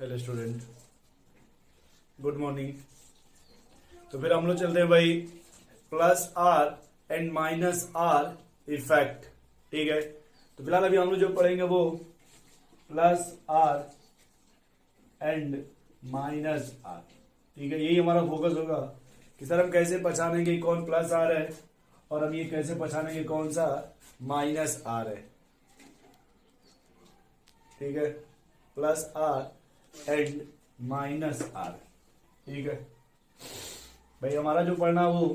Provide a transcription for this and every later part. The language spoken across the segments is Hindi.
Hello student, good morning. तो फिर हम लोग चलते हैं भाई plus R and minus R effect. ठीक है, तो फिलहाल अभी हम लोग जो पढ़ेंगे वो plus R and minus R. ठीक है, यही हमारा फोकस होगा कि सर हम कैसे पहचानेंगे कौन प्लस आर है और हम ये कैसे पहचानेंगे कौन सा माइनस आर है। ठीक है, plus R and minus R. ठीक है भाई, हमारा जो पढ़ना वो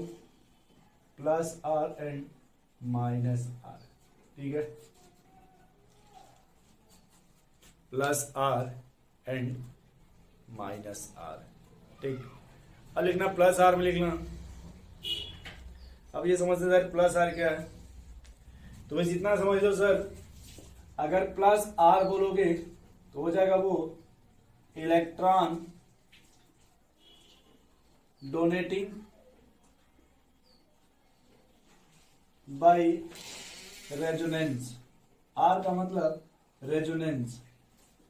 plus R and minus R. ठीक है, plus R and minus R. ठीक, अब लिखना प्लस आर में लिखना। अब ये समझते सर प्लस आर क्या है, तो बस इतना समझ लो सर, अगर प्लस आर बोलोगे तो हो जाएगा वो electron donating by resonance. R का मतलब रेजोनेंस।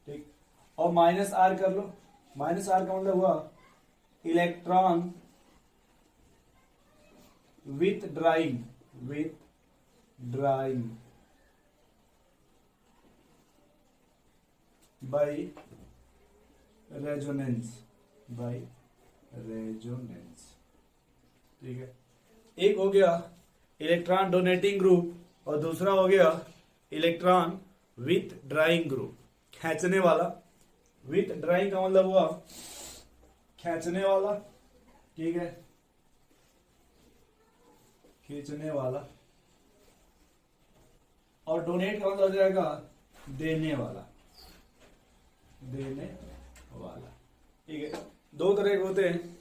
ठीक, और माइनस आर कर लो। माइनस आर का मतलब हुआ electron withdrawing by resonance ठीक है, एक हो गया इलेक्ट्रॉन डोनेटिंग ग्रुप और दूसरा हो गया इलेक्ट्रॉन विथ ड्राइंग ग्रुप, खींचने वाला। विथ ड्राइंग का मतलब हुआ खींचने वाला। ठीक है, खींचने वाला। और डोनेट का मतलब हो जाएगा देने वाला। ठीक है, दो तरह के होते हैं,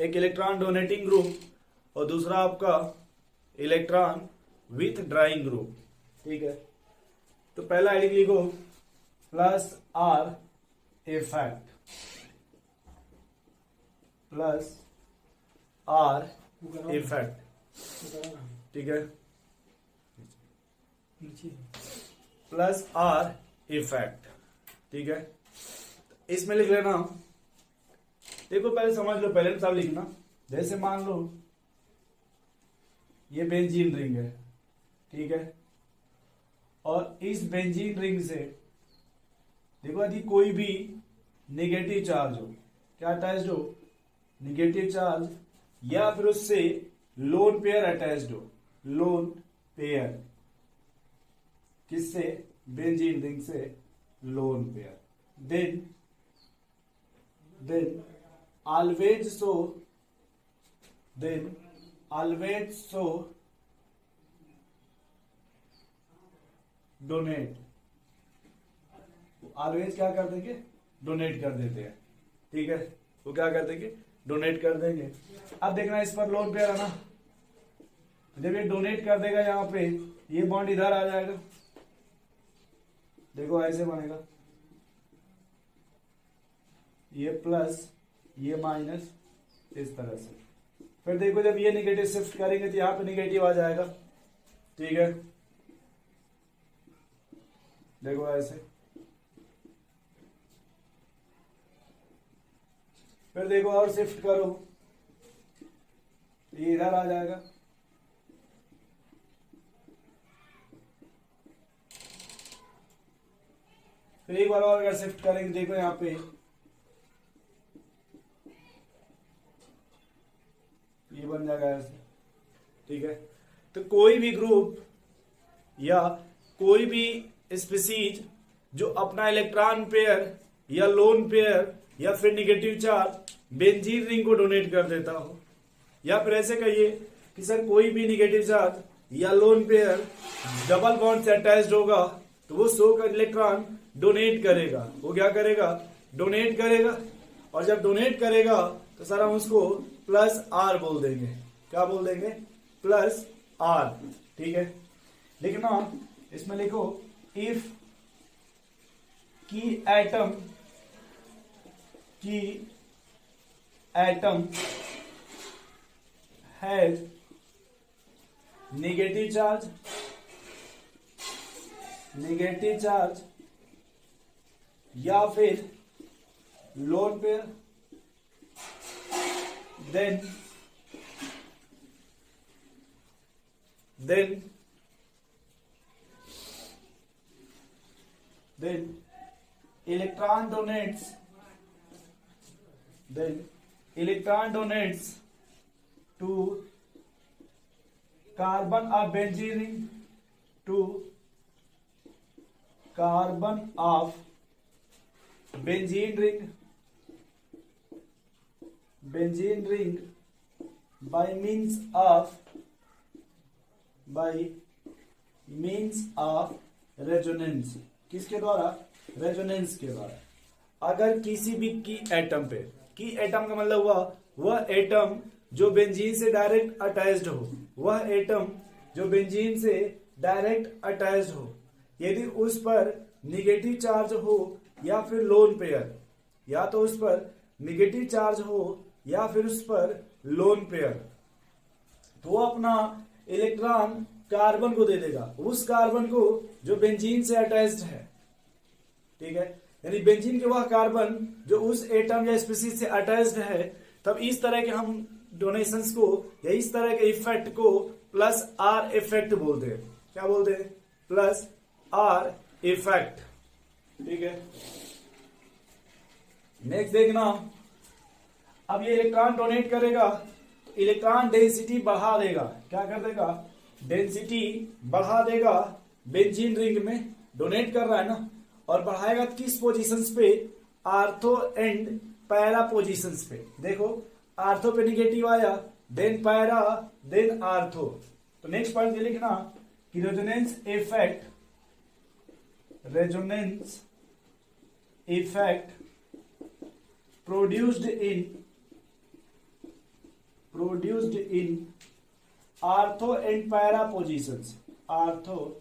एक इलेक्ट्रॉन डोनेटिंग ग्रुप और दूसरा आपका इलेक्ट्रॉन विथ ड्राइंग ग्रुप। ठीक है, तो पहला हेडिंग लिखो plus are effect. Plus are effect. ठीक है, प्लस आर इफेक्ट। ठीक है, इसमें लिख लेना। देखो पहले समझ लो, पहले साहब लिखना। जैसे मान लो ये बेंजीन रिंग है। ठीक है, और इस बेंजीन रिंग से देखो यदि कोई भी नेगेटिव चार्ज हो, क्या अटैच्ड हो, नेगेटिव चार्ज, या फिर उससे लोन पेयर अटैच्ड हो। लोन पेयर किससे? बेंजीन रिंग से lone pair. Then always show donate. Always क्या कर देंगे? डोनेट कर देते हैं। ठीक है, वो क्या कर देंगे? डोनेट कर देंगे। अब देखना इस पर लोन पेयर है ना, जब ये डोनेट कर देगा यहां पे, ये बॉन्ड इधर आ जाएगा। देखो ऐसे बनेगा, ये प्लस ये माइनस, इस तरह से। फिर देखो जब ये निगेटिव शिफ्ट करेंगे तो यहां पे निगेटिव आ जाएगा। ठीक है, देखो ऐसे। फिर देखो और शिफ्ट करो, ये इधर आ जाएगा। फिर एक बार और अगर शिफ्ट करेंगे, देखो यहां पे ये बन जाएगा ऐसे। ठीक है, तो कोई भी ग्रुप या कोई भी स्पीसीज जो अपना इलेक्ट्रॉन पेयर या लोन पेयर या फिर निगेटिव चार्ज बेंजीन रिंग को डोनेट कर देता हो, या फिर ऐसे कहिए कि सर कोई भी निगेटिव चार्ज या लोन पेयर डबल बॉन्ड से अटैच्ड होगा, तो वो 100 का इलेक्ट्रॉन डोनेट करेगा। वो क्या करेगा? डोनेट करेगा। और जब डोनेट करेगा तो सर हम उसको प्लस आर बोल देंगे। क्या बोल देंगे? Plus R. ठीक है, लिखना इसमें लिखो इफ की एटम हैज नेगेटिव चार्ज या फिर lone pair, then electron donates to carbon of benzene ring, to carbon of benzene ring by means of resonance. किसके द्वारा? रेजोनेंस के द्वारा। अगर किसी भी की एटम पे, की एटम का मतलब हुआ वह एटम जो बेंजीन से डायरेक्ट अटैच्ड हो, वह एटम जो बेंजीन से डायरेक्ट अटैच्ड हो, यदि उस पर निगेटिव चार्ज हो या फिर लोन पेयर, या तो उस पर निगेटिव चार्ज हो या फिर उस पर लोन पेयर, तो वो अपना इलेक्ट्रॉन कार्बन को दे देगा, उस कार्बन को जो बेंजीन से अटैच्ड है। ठीक है, यानी बेंजीन के वह कार्बन जो उस एटम या स्पीसीज से अटैच्ड है। तब इस तरह के हम डोनेशंस को या इस तरह के इफेक्ट को प्लस आर इफेक्ट बोलते हैं। क्या बोलते हैं? Plus are effect. ठीक है, नेक्स्ट देखना। अब ये इलेक्ट्रॉन डोनेट करेगा तो इलेक्ट्रॉन डेंसिटी बढ़ा देगा। क्या कर देगा? डेंसिटी बढ़ा देगा। बेंजीन रिंग में डोनेट कर रहा है ना, और बढ़ाएगा किस पोजीशंस पे? आर्थो एंड पैरा पोजीशंस पे। देखो, आर्थो पे निगेटिव आया, देन पैरा, देन आर्थो। तो नेक्स्ट पॉइंट ये लिखना कि resonance effect produced in artho and para positions, artho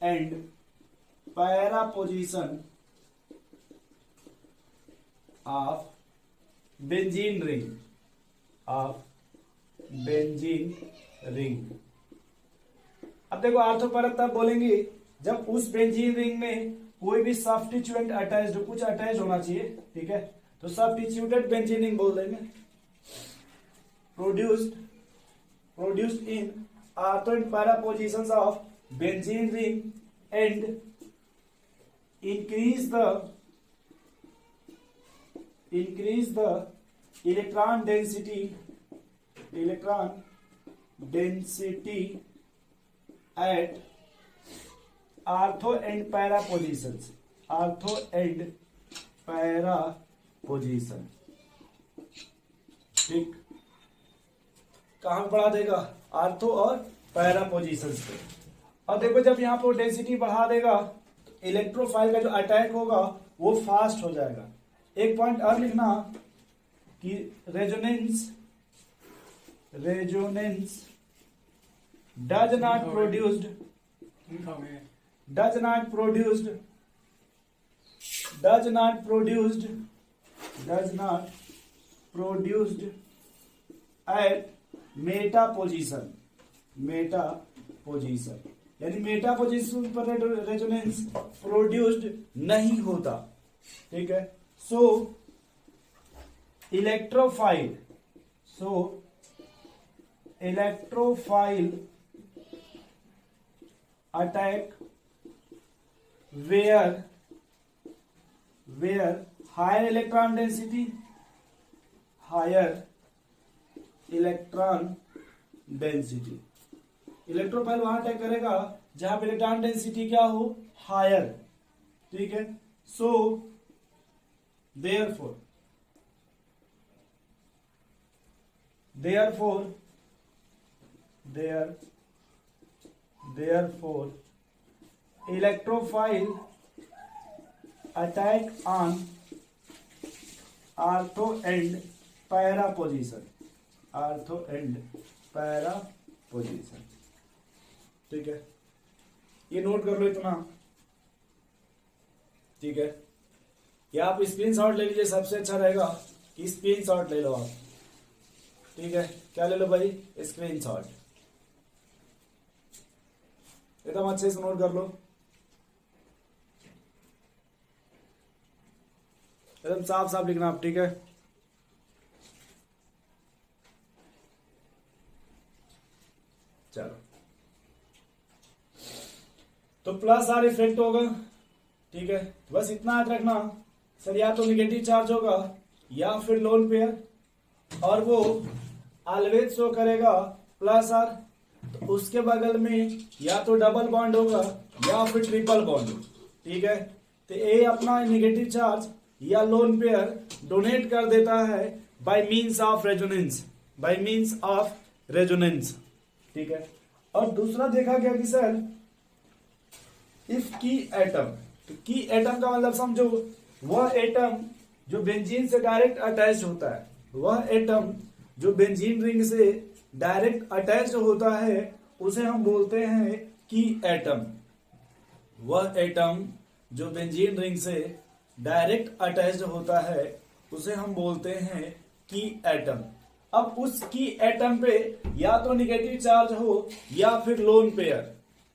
and para position of benzene ring, अब देखो आर्थो पैरा तब बोलेंगे जब उस बेंजीन रिंग में कोई भी सब्स्टिट्यूएंट अटैच्ड, कुछ अटैच होना चाहिए। ठीक है, तो सब्स्टिट्यूटेड बेंजीन रिंग बोल देंगे। Produced in ortho and para positions of benzene ring and increase the electron density at ortho and para positions, ortho and para position. ठीक, कहां बढ़ा देगा? आर्थो और पैरा पोजीशंस पे। और देखो, जब यहां पर डेंसिटी बढ़ा देगा तो इलेक्ट्रोफाइल का जो अटैक होगा वो फास्ट हो जाएगा। एक पॉइंट और लिखना कि resonance does not produced at meta position, यानी मेटा पोजीशन पर रेजोनेंस प्रोड्यूस्ड नहीं होता। ठीक है, so electrophile attack where higher electron density, electrophile वहां अटैक करेगा जहां पे इलेक्ट्रॉन डेंसिटी क्या हो? हायर। ठीक है, सो therefore electrophile attack on ortho and para position. ठीक है, ये नोट कर लो इतना। ठीक है, या आप स्क्रीनशॉट ले लीजिए, सबसे अच्छा रहेगा कि स्क्रीनशॉट ले लो आप। ठीक है, क्या ले लो भाई? स्क्रीनशॉट। एकदम अच्छे से नोट कर लो, एकदम साफ साफ लिखना आप, ठीक है। चलो, तो प्लस आर इफेक्ट होगा, ठीक है। बस इतना याद रखना सर, या तो निगेटिव चार्ज होगा या फिर लोन पेयर, और वो ऑलवेज शो करेगा प्लस आर। तो उसके बगल में या तो डबल बॉन्ड होगा या फिर ट्रिपल बॉन्ड, ठीक है। तो ए अपना निगेटिव चार्ज या लोन पेयर डोनेट कर देता है bye means of resonance, bye means of resonance, ठीक है। और दूसरा देखा गया कि सर इफ की एटम, तो की एटम का मतलब समझो वह एटम जो बेंजीन से डायरेक्ट अटैच होता है, वह एटम जो बेंजीन रिंग से डायरेक्ट अटैच होता है उसे हम बोलते हैं की एटम। वह एटम जो बेंजीन रिंग से डायरेक्ट अटैच होता है उसे हम बोलते हैं की एटम। अब उस की एटम पे या तो निगेटिव चार्ज हो या फिर लोन पेयर,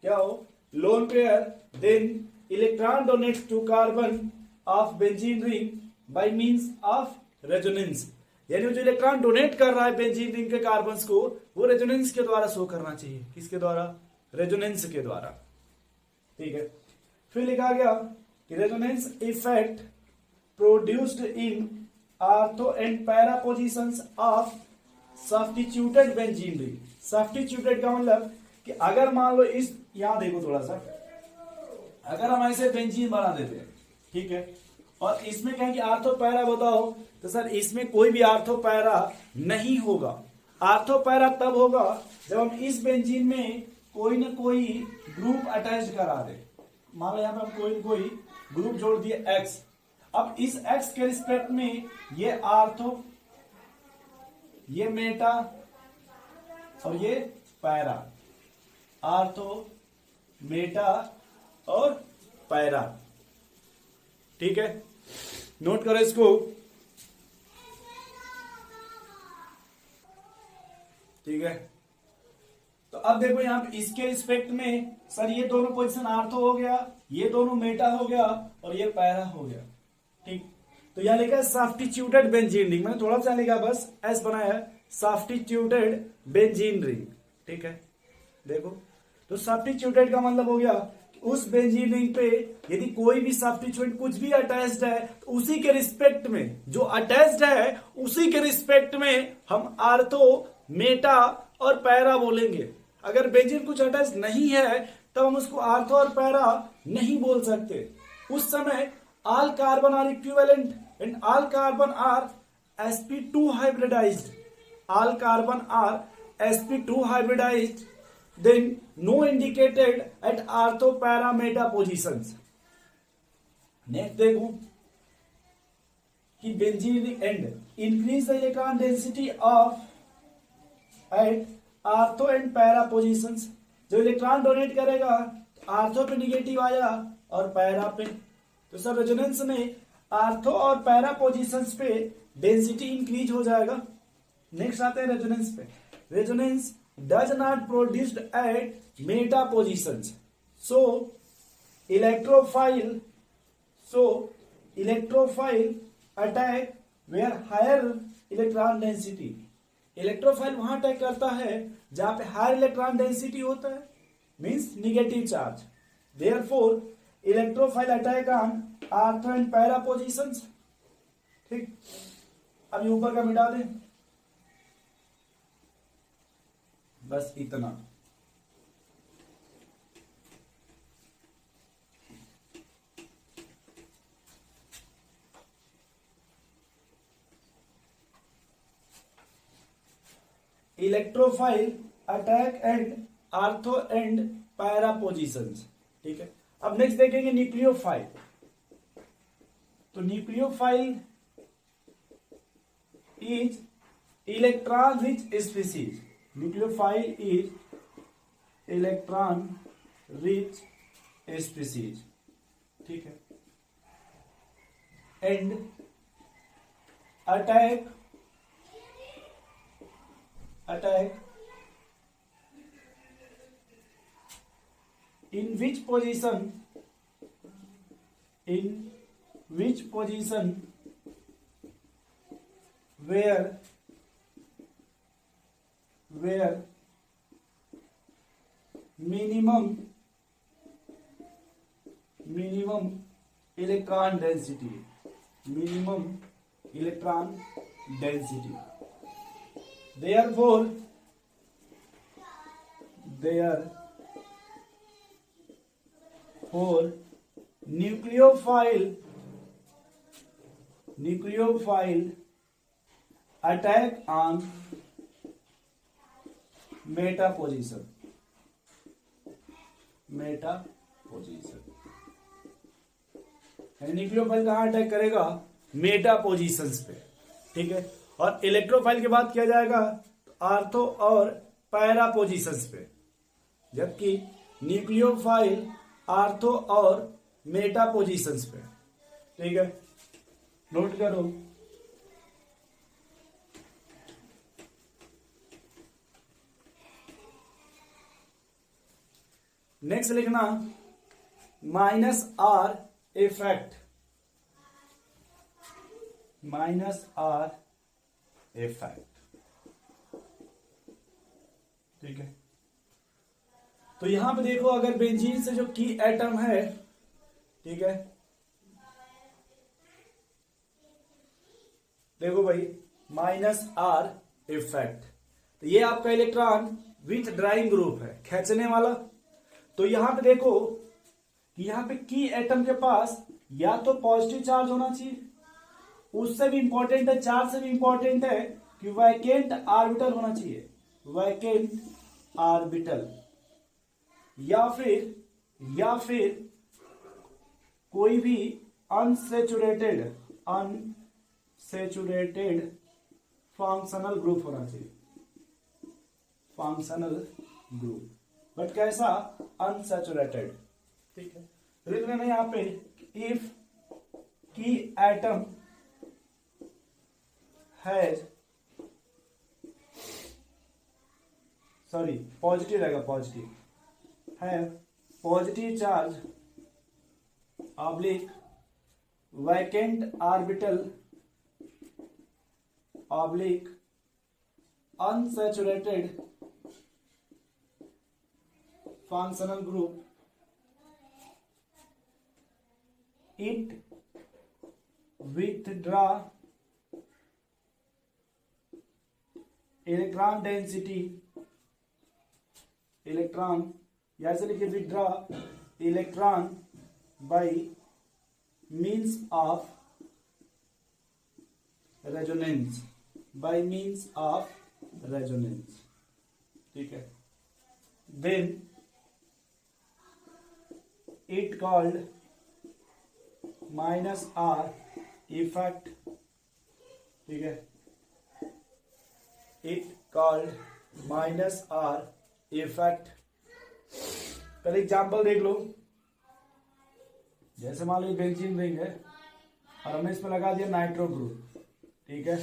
क्या हो, lone pair, then electron donates to carbon of benzene ring by means of resonance. यानी जो इलेक्ट्रॉन डोनेट कर रहा है बेंजीन रिंग के कार्बन्स को, वो रेजोनेंस के द्वारा शो करना चाहिए। किसके द्वारा? रेजोनेंस के द्वारा, ठीक है। फिर लिखा गया कि resonance effect produced in ortho and para positions of substituted benzene ring. Substituted का मतलब कि अगर मान लो इस, यहां देखो थोड़ा सा, अगर हम ऐसे बेंजीन बना देते हैं, ठीक है, और इसमें कहें कि आर्थो पैरा बताओ, तो सर इसमें कोई भी आर्थो पैरा नहीं होगा। आर्थो पैरा तब होगा जब हम इस बेंजीन में कोई ना कोई ग्रुप अटैच करा दे। मान लो यहां पे हम कोई ना कोई ग्रुप जोड़ दिए एक्स। अब इस एक्स के रिस्पेक्ट में ये आर्थो, ये मेटा और ये पैरा, आर्थो, मेटा और पैरा, ठीक है। नोट करो इसको, ठीक है। तो अब देखो यहां पे इसके रिस्पेक्ट में सर ये दोनों पोजीशन आर्थो हो गया, ये दोनों मेटा हो गया और ये पैरा हो गया, ठीक। तो यहां लिखा है सब्स्टिट्यूटेड बेंजीन रिंग, मैंने थोड़ा सा लिखा बस, एस बनाया है, सब्स्टिट्यूटेड बेंजीन रिंग, ठीक है। देखो तो सब्स्टिट्यूटेड का मतलब हो गया उस बेंजीन रिंग पे यदि कोई भी सब्स्टिट्यूएंट कुछ भी अटैच्ड है तो उसी के रिस्पेक्ट में, जो अटैच्ड है उसी के रिस्पेक्ट में हम आर्थो, मेटा और पैरा बोलेंगे। अगर बेंजीन कुछ अटैच नहीं है तब हम उसको आर्थो और पैरा नहीं बोल सकते। उस समय all carbon are equivalent and all carbon are sp2 hybridized, all carbon are sp2 hybridized, then no indicated at ortho para meta positions। Next देखो कि benzene and increase the electron density of at ortho and para positions. जो इलेक्ट्रॉन डोनेट करेगा आर्थो पे निगेटिव आया और पैरा पे, तो सर रेजोनेंस में आर्थो और पैरा पोजीशंस पे डेंसिटी इंक्रीज हो जाएगा। नेक्स्ट आते हैं रेजोनेंस पे। Resonance does not produced at meta positions, so electrophile attack where higher electron density। Electrophile वहां अटैक करता है जहां पे हायर इलेक्ट्रॉन डेंसिटी होता है, means negative charge. Therefore electrophile attack on ortho and para positions, ठीक। अब ऊपर का मिटा दें, बस इतना। Electrophile attack and ortho and para positions, ठीक है। अब नेक्स्ट देखेंगे न्यूक्लियोफाइल। तो nucleophile is electron rich species. Nucleophile is electron rich species, ठीक है। And attack in which position where minimum electron density, therefore nucleophile attack on meta position, nucleophile कहाँ अटैक करेगा? मेटा पोजीशंस पे, ठीक है। और इलेक्ट्रोफाइल की बात किया जाएगा तो आर्थो और पैरा पोजीशंस पे, जबकि न्यूक्लियोफाइल आर्थो और मेटा पोजीशंस पे, ठीक है। नोट करो। नेक्स्ट लिखना -R इफेक्ट, ठीक है। तो यहां पे देखो, अगर बेंजीन से जो की एटम है, ठीक है, देखो भाई -R इफेक्ट, तो ये आपका इलेक्ट्रॉन विथ ड्राइंग ग्रुप है, खींचने वाला। तो यहां पे देखो कि यहां पे की एटम के पास या तो पॉजिटिव चार्ज होना चाहिए, उससे भी इंपॉर्टेंट है, चार्ज से भी इंपॉर्टेंट है कि वैकेंट आर्बिटल होना चाहिए, वैकेंट आर्बिटल, या फिर कोई भी अनसैचुरेटेड फंक्शनल ग्रुप होना चाहिए, फंक्शनल ग्रुप, बट कैसा? अनसैचुरेटेड, ठीक है। तो लिख लेना यहां पे इफ की एटम हैज, पॉजिटिव रहेगा, positive charge oblique vacant orbital oblique unsaturated functional group, it withdraw electron density, या से लिखिए withdraw electron by means of resonance, ठीक है। Then it called -R effect, ठीक है, इट कॉल्ड -R इफेक्ट। पहले एग्जाम्पल देख लो, जैसे मान लो बेंजीन रिंग है और हमने इसमें लगा दिया नाइट्रो ग्रुप, ठीक है,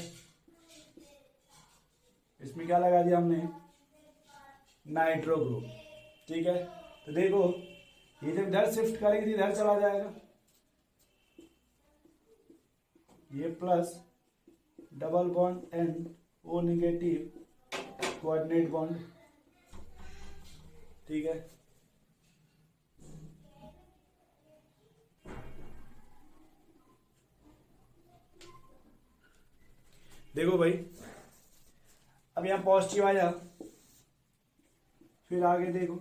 इसमें क्या लगा दिया हमने? नाइट्रो ग्रुप, ठीक है। तो देखो ये जब इधर शिफ्ट करेगी तो इधर चला जाएगा, ये plus double bond and O negative coordinate bond, ठीक है। देखो भाई, अब यहां पॉजिटिव आया, फिर आगे देखो,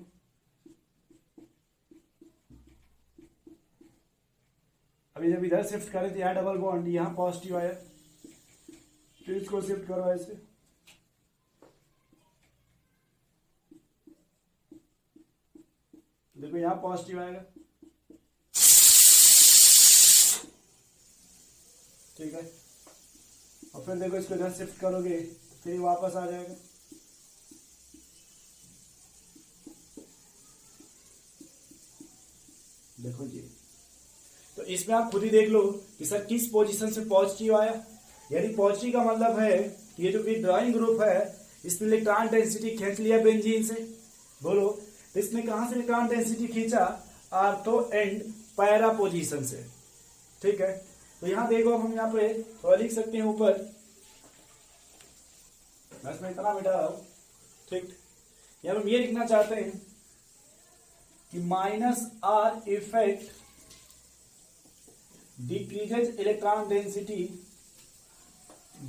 अभी जब इधर शिफ्ट करें तो यहां डबल बॉन्ड, यहां पॉजिटिव आया, फिर इसको शिफ्ट करो ऐसे, देखो यहां पॉजिटिव आएगा, ठीक है। और फिर देखो इसको इधर शिफ्ट करोगे तो फिर वापस आ जाएगा, देखो जी। तो इसमें आप खुद ही देख लो कि सर किस पोजीशन से पॉजिटिव आया, यानी पॉजिटिव का मतलब है कि ये जो विथड्रॉइंग ग्रुप है इसने इलेक्ट्रॉन डेंसिटी खींच लिया बेंजीन से, बोलो तो इसने कहां से इलेक्ट्रॉन डेंसिटी खींचा? आर्थो एंड पैरा पोजीशन से, ठीक है। तो यहां देखो हम यहाँ पे थोड़ा लिख सकते हैं ऊपर बस मैं इतना मिटा रहा हूं, ठीक। यहाँ हम ये लिखना चाहते हैं कि minus R effect decreases electron density,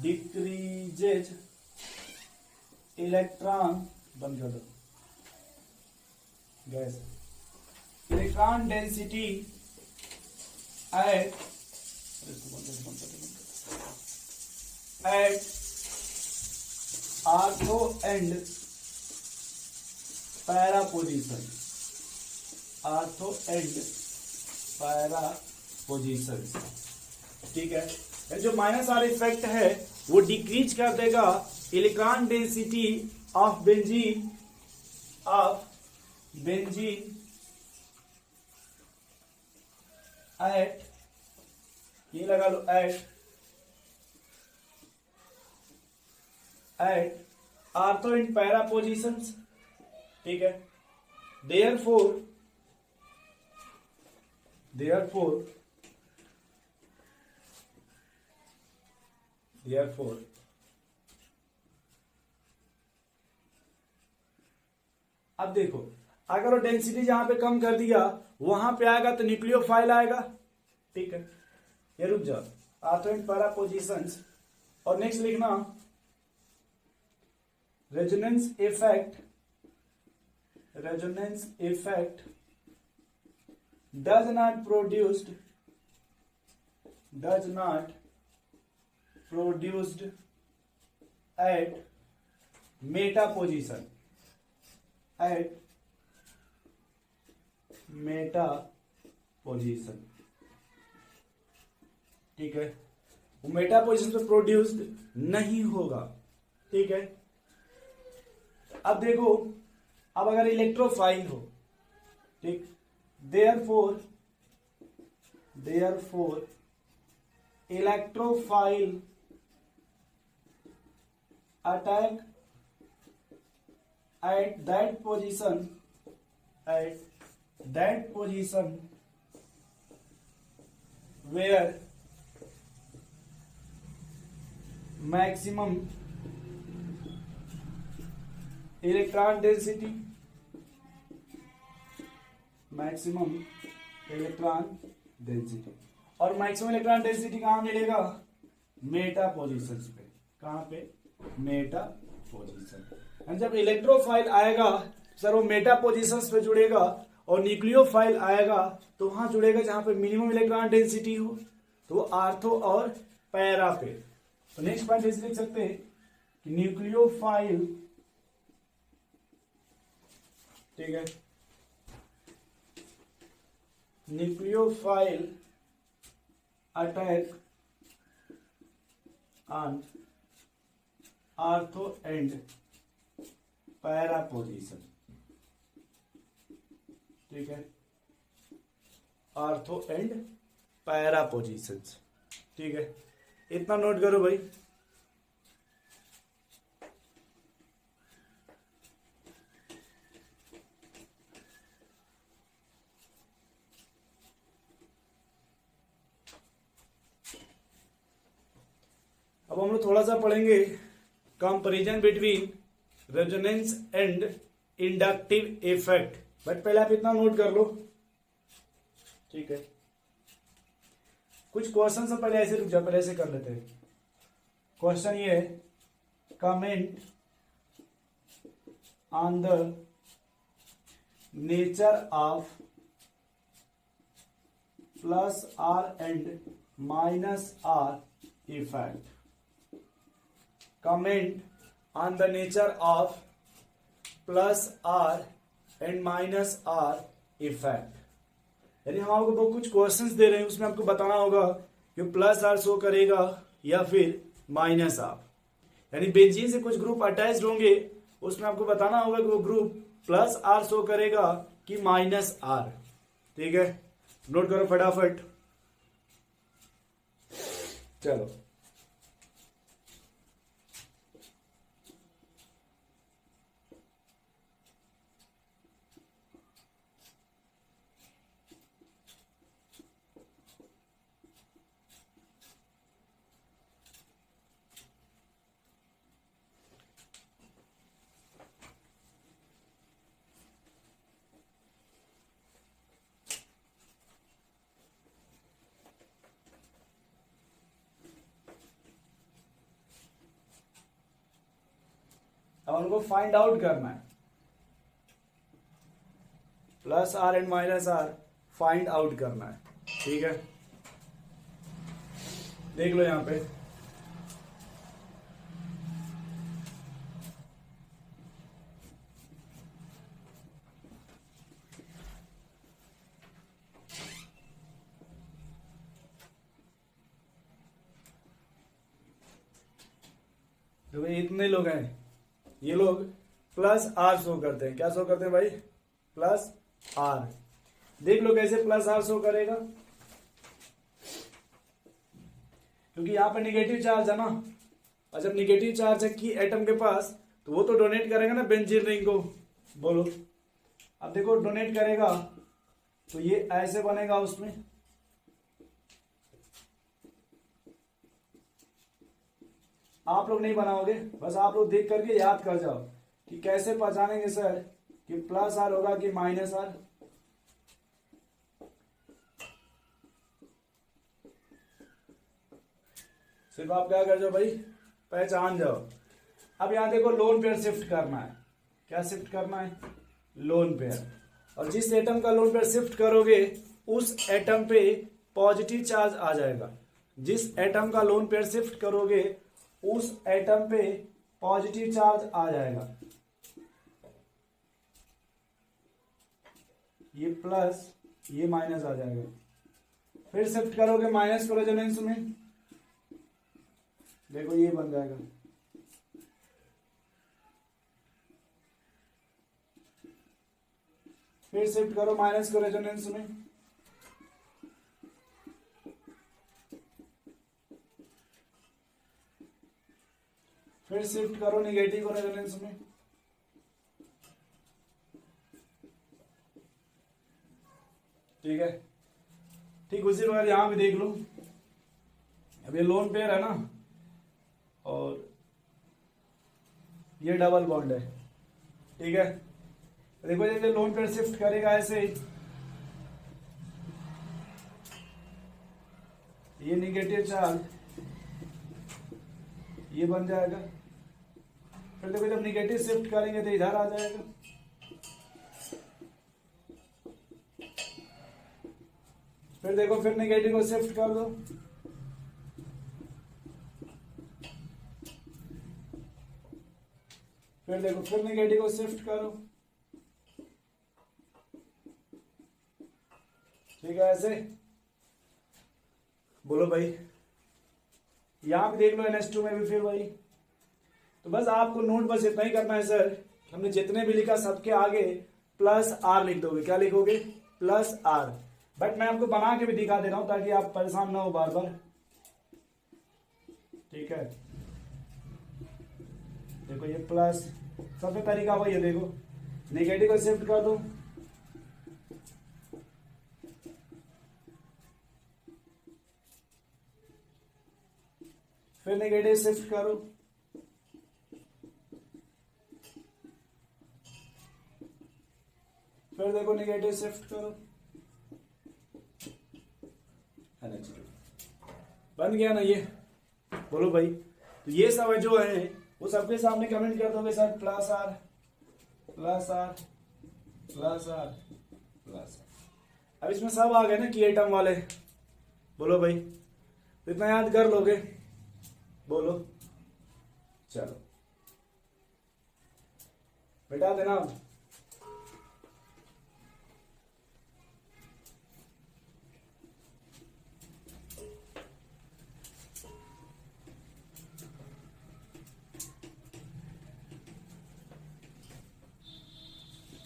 decreases electron, बंद कर दो gas, electron density at ortho and para position, ortho and para position, ठीक है। ये जो माइनस आर इफेक्ट है वो डिक्रीज कर देगा electron density of benzene, at, ये लगा लो, at ortho and para positions, ठीक है। देयरफॉर अब देखो, अगर वो डेंसिटी जहां पे कम कर दिया वहां पे आएगा तो न्यूक्लियोफाइल आएगा, ठीक है। ये रुक जाओ, आर्थो एंड पैरा पोजीशंस, और नेक्स्ट लिखना resonance effect does not produced at meta position, ठीक है। वो मेटा पोजीशन पे प्रोड्यूस्ड नहीं होगा, ठीक है। अब देखो, अब अगर इलेक्ट्रोफाइल हो, ठीक, therefore electrophile attack at that position where maximum electron density, और मैक्सिमम इलेक्ट्रॉन डेंसिटी कहां मिलेगा? मेटा पोजीशंस पे। कहां पे? Meta position. जब इलेक्ट्रोफाइल आएगा सर वो मेटा पोजीशंस पे जुड़ेगा, और न्यूक्लियोफाइल आएगा तो वहां जुड़ेगा जहां पे मिनिमम इलेक्ट्रॉन डेंसिटी हो, तो वो आर्थो और पैरा पे। तो नेक्स्ट पॉइंट ऐसे लिख सकते हैं कि न्यूक्लियोफाइल, ठीक है, nucleophile attack on ortho and para position, ठीक है, आर्थो एंड पैरा पोजीशंस, ठीक है। इतना नोट करो भाई। अब हम लोग थोड़ा सा पढ़ेंगे comparison between resonance and inductive effect. But पहले आप इतना नोट कर लो, ठीक है। कुछ क्वेश्चन से पहले ऐसे रुक जाओ, पहले ऐसे कर लेते हैं। क्वेश्चन ये है, comment on the nature of plus R and minus R effect. Comment on the nature of plus R and minus R effect. यानी हम आपको कुछ क्वेश्चंस दे रहे हैं, उसमें आपको बताना होगा कि प्लस आर शो करेगा या फिर माइनस आर। यानी बेंजीन से कुछ ग्रुप अटैच्ड होंगे, उसमें आपको बताना होगा कि वो ग्रुप प्लस आर शो करेगा कि माइनस आर, ठीक है। नोट करो फटाफट, चलो। और उनको फाइंड आउट करना है। Plus R and minus R find out करना है। ठीक है, देख लो यहां पे तो भाई इतने लोग हैं, ये लोग प्लस आर शो करते हैं। क्या शो करते हैं भाई? Plus R. देख लो कैसे प्लस आर शो करेगा, क्योंकि यहां पे निगेटिव चार्ज है ना, और जब निगेटिव चार्ज है की एटम के पास तो वो तो डोनेट करेगा ना बेंजीन रिंग को। बोलो, अब देखो डोनेट करेगा तो ये ऐसे बनेगा उसमें, आप लोग नहीं बनाओगे, बस आप लोग देख करके याद कर जाओ कि कैसे पहचानेंगे सर कि प्लस आर होगा कि माइनस आर। सिर्फ आप क्या कर जाओ भाई, पहचान जाओ। अब यहां देखो लोन पेयर शिफ्ट करना है। क्या शिफ्ट करना है? Lone pair. और जिस एटम का लोन पेयर शिफ्ट करोगे उस एटम पे पॉजिटिव चार्ज आ जाएगा। जिस एटम का लोन पेयर शिफ्ट करोगे उस एटम पे पॉजिटिव चार्ज आ जाएगा। ये प्लस, ये माइनस आ जाएगा। फिर शिफ्ट करोगे माइनस को रेजोनेंस में, देखो ये बन जाएगा। फिर शिफ्ट करो माइनस को रेजोनेंस में, फिर शिफ्ट करो निगेटिव को रेजोनेंस में। ठीक है, ठीक उसी प्रकार यहां भी देख लो। अब ये लोन पेयर है ना, और ये डबल बॉन्ड है। ठीक है, देखो जैसे लोन पेयर शिफ्ट करेगा ऐसे, ये निगेटिव चार्ज ये बन जाएगा। फिर देखो जब निगेटिव शिफ्ट करेंगे तो इधर आ जाएगा। फिर देखो फिर निगेटिव को शिफ्ट कर दो, फिर देखो फिर निगेटिव को शिफ्ट करो। ठीक है, ऐसे बोलो भाई। यहां भी देख लो NH2 में भी फिर वही। तो बस आपको नोट बस इतना ही करना है सर, हमने जितने भी लिखा सबके आगे प्लस आर लिख दोगे। क्या लिखोगे? Plus are. बट मैं आपको बना के भी दिखा दे रहा हूं ताकि आप परेशान ना हो बार बार। ठीक है, देखो ये प्लस, सबसे तरीका वही है। देखो नेगेटिव को शिफ्ट कर दो, फिर नेगेटिव शिफ्ट करो, फिर देखो नेगेटिव शिफ्ट करो। बन गया ना ये? बोलो भाई। तो ये सब जो है वो सबके सामने कमेंट कर दोगे sir plus R plus R plus R plus R. अब इसमें सब आ गए ना की एटम वाले। बोलो भाई, तो इतना याद कर लोगे? बोलो, चलो बेटा देना।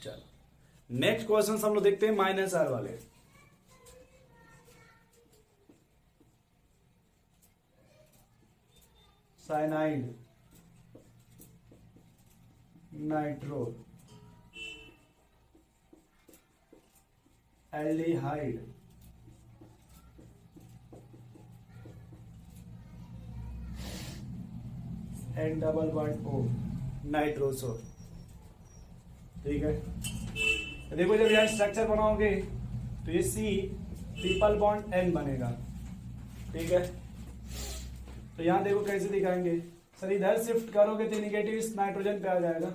चलो नेक्स्ट क्वेश्चन हम लोग देखते हैं माइनस आर वाले। Cyanide, nitro, aldehyde, N double bond O, nitroso. ठीक है, तो देखो जब यहां स्ट्रक्चर बनाओगे तो ये सी ट्रिपल बॉन्ड एन बनेगा। ठीक है, तो यहां देखो कैसे दिखाएंगे, सर इधर शिफ्ट करोगे तो निगेटिव इस नाइट्रोजन पे आ जाएगा।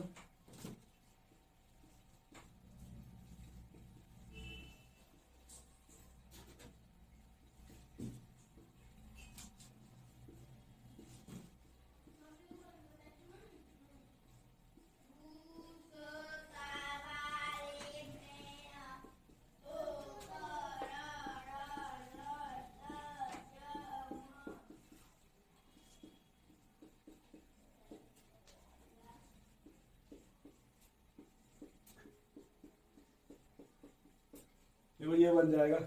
देखो ये बन जाएगा,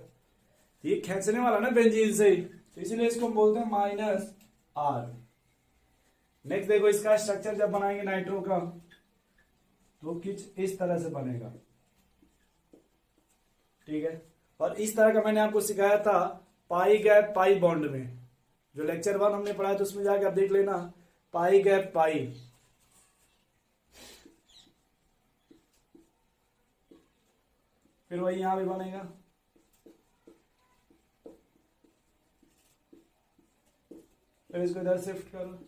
ये खींचने वाला ना बेंजीन से, तो इसीलिए इसको हम बोलते हैं माइनस आर। नेक्स्ट देखो इसका स्ट्रक्चर जब बनाएंगे नाइट्रो का तो कुछ इस तरह से बनेगा, ठीक है। और इस तरह का मैंने आपको सिखाया था पाई गैप पाई बॉन्ड में, जो लेक्चर 1 हमने पढ़ा है तो उसमें जाके आप देख लेना, पाई गैप पाई। फिर वही यहां भी बनेगा, फिर इसको इधर शिफ्ट करो,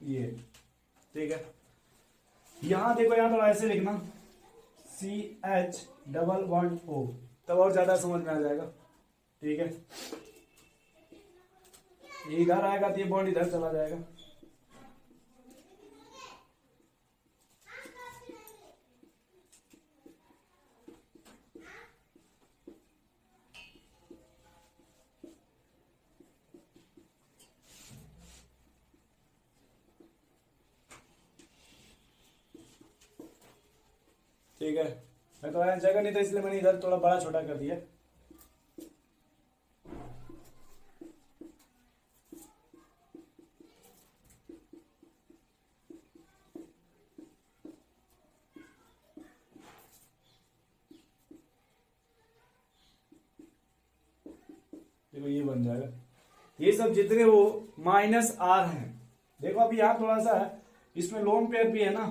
ये ठीक है। यहां देखो, यहां थोड़ा ऐसे लिखना CH_O, तब और ज्यादा समझ में आ जाएगा, ठीक है। ये इधर आएगा तो ये बॉन्ड इधर चला जाएगा, ठीक है। मैं तो जगह नहीं था इसलिए मैंने इधर थोड़ा बड़ा छोटा कर दिया। देखो ये बन जाएगा, ये सब जितने वो माइनस आर हैं। देखो अभी यहाँ थोड़ा सा इसमें लोन पेयर भी है ना,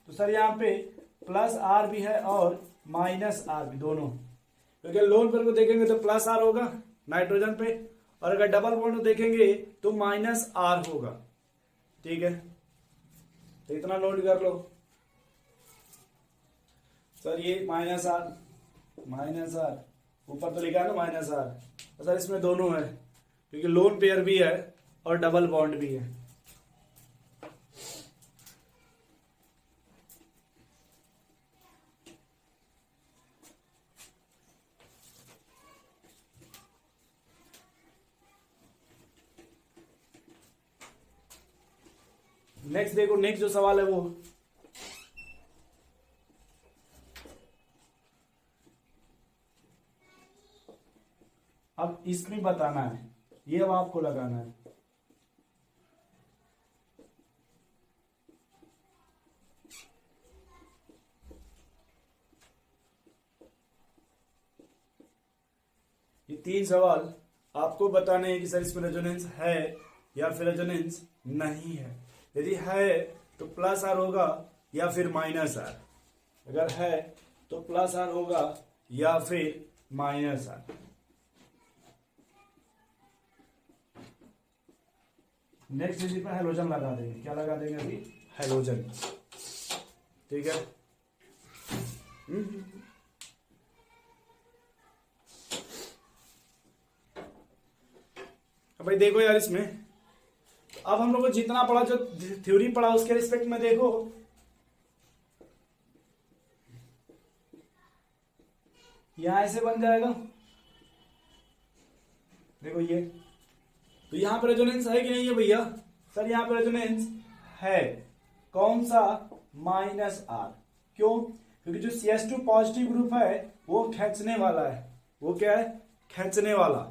तो सर यहाँ पे प्लस आर भी है और माइनस आर भी, दोनों। क्योंकि लोन पेयर को देखेंगे तो प्लस आर होगा नाइट्रोजन पे, और अगर डबल बॉन्ड को देखेंगे तो माइनस आर होगा, ठीक है। तो इतना नोट कर लो सर, ये माइनस आर ऊपर तो लिखा है ना माइनस आर, तो सर इसमें दोनों है क्योंकि लोन पेयर भी है और डबल बॉन्ड भी है। नेक्स्ट देखो, नेक्स्ट जो सवाल है वो अब इसमें बताना है, ये अब आपको लगाना है। ये 3 सवाल आपको बताने हैं कि सर इसमें रेजोनेंस है या फिर रेजोनेंस नहीं है। यदि है तो प्लस आर होगा या फिर माइनस आर, अगर है तो प्लस आर होगा या फिर माइनस आर। नेक्स्ट इसी पर हेलोजन लगा देंगे, क्या लगा देंगे अभी, हेलोजन, ठीक है। अब भाई देखो यार, इसमें अब हम लोग को जितना पढ़ा, जो थ्योरी पढ़ा उसके रिस्पेक्ट में देखो, यहां ऐसे बन जाएगा, देखो ये। तो यहां पर रेजोनेंस है कि नहीं है भैया, सर यहां पर रेजोनेंस है, कौन सा, माइनस आर। क्यों, क्योंकि जो CH2 पॉजिटिव ग्रुप है वो खींचने वाला है, वो क्या है, खींचने वाला,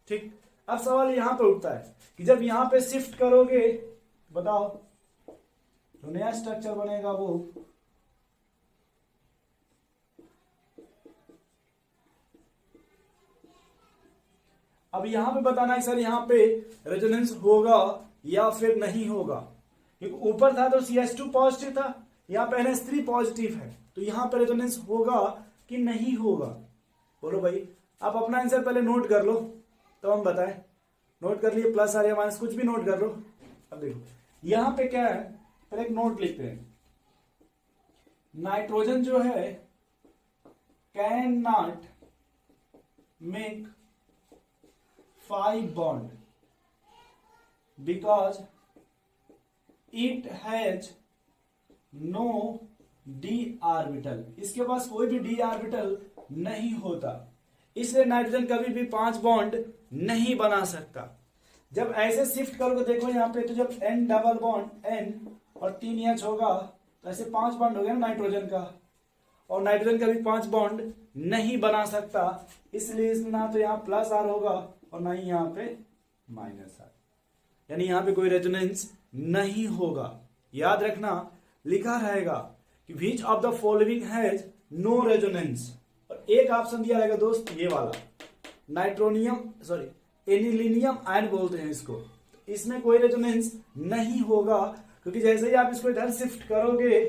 ठीक। अब सवाल यहां पे उठता है कि जब यहां पे शिफ्ट करोगे, बताओ तो नया स्ट्रक्चर बनेगा वो अब यहां पे बताना है सर यहां पे रेजोनेंस होगा या फिर नहीं होगा, क्योंकि ऊपर था तो CH2 पॉजिटिव था, यहाँ पे NH3 पॉजिटिव है, तो यहां पे रेजोनेंस होगा कि नहीं होगा। बोलो भाई, आप अपना आंसर पहले नोट कर लो तो हम बताएं। नोट कर लिए, प्लस आर या माइनस कुछ भी नोट कर लो। अब देखो यहां पे क्या है, पहले एक नोट लिखते हैं। नाइट्रोजन जो है can not make 5 bond because it has no D orbital, इसके पास कोई भी डी ऑर्बिटल नहीं होता, इसलिए नाइट्रोजन कभी भी 5 बॉन्ड नहीं बना सकता। जब ऐसे शिफ्ट करोगे देखो यहाँ पे, तो जब N डबल बॉन्ड N और 3H होगा तो ऐसे 5 बॉन्ड हो गया नाइट्रोजन का, और नाइट्रोजन कभी 5 बॉन्ड नहीं बना सकता, इसलिए इसमें ना तो यहाँ प्लस आर होगा और ना ही यहाँ पे माइनस आर, यानी यहाँ पे कोई रेजोनेंस नहीं होगा। याद रखना लिखा रहेगा कि which of the following has no resonance, और एक ऑप्शन दिया रहेगा दोस्त ये वाला, एनिलीनियम आयन बोलते हैं इसको, इसमें कोई रेजोनेंस नहीं होगा, क्योंकि जैसे ही आप इसको इधर शिफ्ट करोगे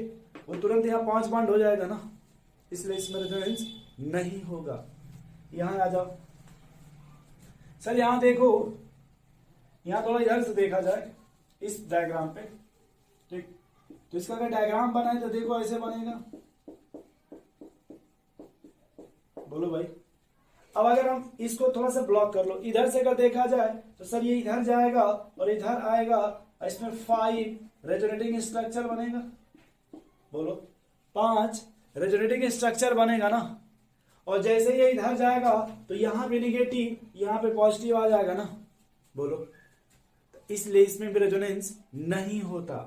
वो तुरंत यहाँ 5 बॉन्ड हो जाएगा ना, इसलिए इसमें रेजोनेंस नहीं होगा। यहां आ जाओ सर, यहां देखो, यहां थोड़ा इधर से देखा जाए इस डायग्राम पे, ठीक, तो इसका अगर डायग्राम बनाए तो देखो ऐसे बनेगा। बोलो भाई, अब अगर हम इसको थोड़ा सा ब्लॉक कर लो, इधर से अगर देखा जाए तो सर ये इधर जाएगा और इधर आएगा, इसमें 5 रेजोनेटिंग स्ट्रक्चर बनेगा। बोलो 5 रेजोनेटिंग स्ट्रक्चर बनेगा ना, और जैसे ये इधर जाएगा तो यहां पे निगेटिव, यहां पे पॉजिटिव आ जाएगा ना। बोलो, तो इसलिए इसमें भी रेजोनेंस नहीं होता,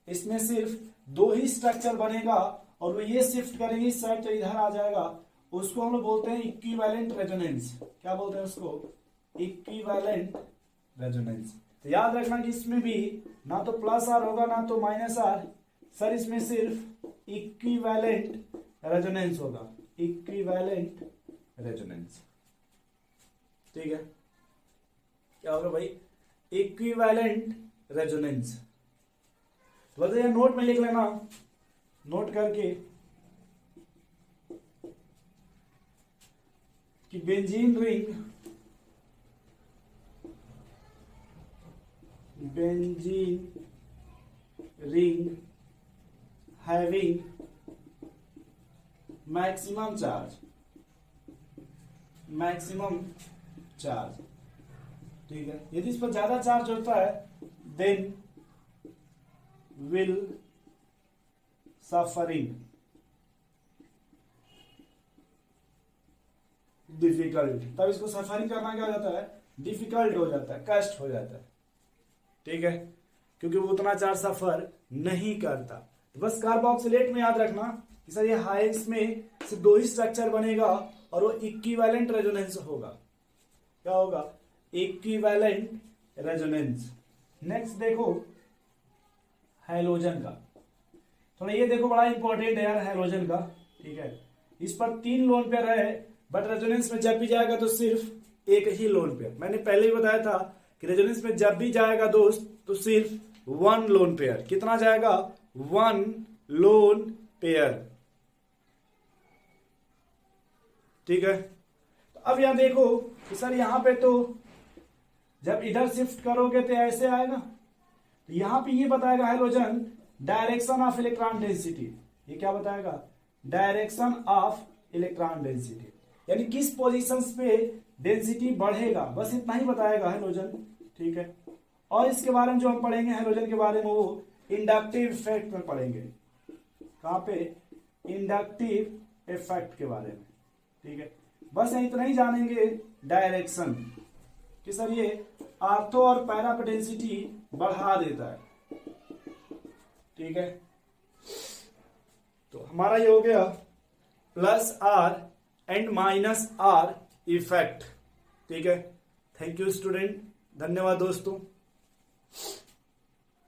इसमें सिर्फ 2 ही स्ट्रक्चर बनेगा, और वो ये शिफ्ट करेंगे इस साइड तो इधर आ जाएगा, उसको हम लोग बोलते हैं इक्विवेलेंट रेजोनेंस। क्या बोलते हैं उसको? Equivalent resonance. तो याद रखना कि इसमें भी ना तो प्लस आर होगा ना तो माइनस आर, सर इसमें सिर्फ इक्विवेलेंट रेजोनेंस होगा, इक्विवेलेंट रेजोनेंस। ठीक है, क्या होगा भाई? Equivalent resonance. तो बताइए, नोट में लिख लेना, नोट करके कि benzene ring having maximum charge, ठीक है। यदि इस पर ज्यादा चार्ज होता है देन विल सफरिंग डिफिकल्ट, तब इसको सफरिंग करना क्या हो जाता है? डिफिकल्ट हो जाता है, कष्ट हो जाता है। ठीक है, क्योंकि वो उतना चार्ज सफर नहीं करता। तो बस कार्बोक्सिलेट में याद रखना कि सर ये हाइड्स में सिर्फ 2 ही स्ट्रक्चर बनेगा और वो इक्विवेलेंट रेजोनेंस होगा। क्या होगा? Equivalent resonance. नेक्स्ट देखो हैलोजन का, थोड़ा ये देखो, बड़ा इंपॉर्टेंट है यार हैलोजन का। ठीक है, इस पर 3 लोन पेयर है, बट रेजोनेंस में जब भी जाएगा तो सिर्फ एक ही लोन पेयर। मैंने पहले ही बताया था कि रेजोनेंस में जब भी जाएगा दोस्त तो सिर्फ 1 लोन पेयर। कितना जाएगा? 1 लोन पेयर। ठीक है, तो अब यहां देखो कि सर यहां पे तो जब इधर शिफ्ट करोगे तो ऐसे आएगा, तो यहां पे ये बताएगा halogen direction of electron density. ये क्या बताएगा? डायरेक्शन ऑफ इलेक्ट्रॉन डेंसिटी, यानी किस पोजीशंस पे डेंसिटी बढ़ेगा, बस इतना ही बताएगा हैलोजन। ठीक है, और इसके बारे में जो हम पढ़ेंगे हैलोजन के बारे में वो इंडक्टिव इफेक्ट में पढ़ेंगे। कहां पे? इंडक्टिव इफेक्ट के बारे में। ठीक है, बस इतना ही जानेंगे डायरेक्शन कि सर ये आर्थो और पैरा पे डेंसिटी बढ़ा देता है। ठीक है, तो हमारा ये हो गया plus R and minus R effect. ठीक है, थैंक यू स्टूडेंट, धन्यवाद दोस्तों।